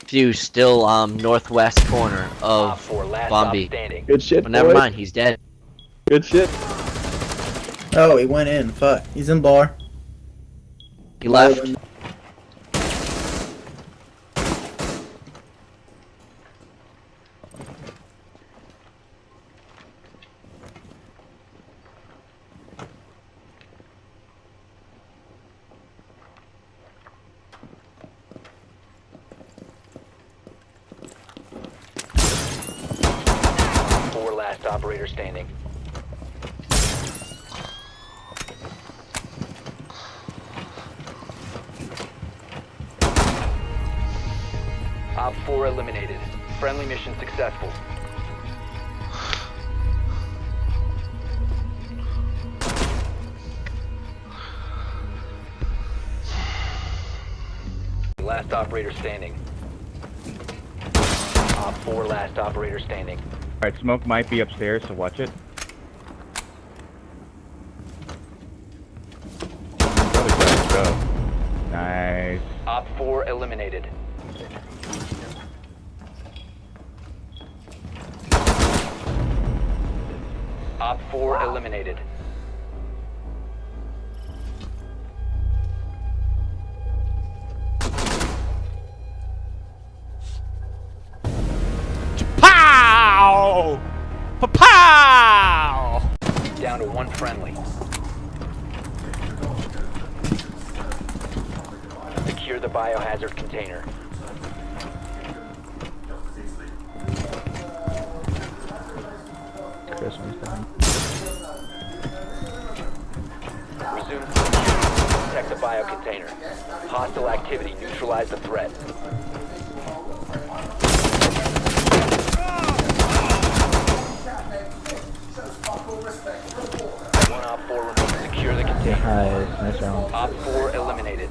Few still northwest corner Op of 4, last Bomb stop B. standing. Good shit, But never boys. mind, he's dead. Good shit. Oh, he went in. Fuck. He's in bar. He left. Op 4, last operator standing. Op 4 eliminated. Friendly mission successful. Last operator standing. Op 4, last operator standing. Alright, smoke might be upstairs, so watch it. Go. Nice. Op 4 eliminated. Op 4 eliminated. Pow! Pow! Down to one friendly. Secure the biohazard container. Resume. Protect the bio container. Hostile activity. Neutralize the threat. One Op 4 remaining. Secure the container. Nice round. Op 4 eliminated.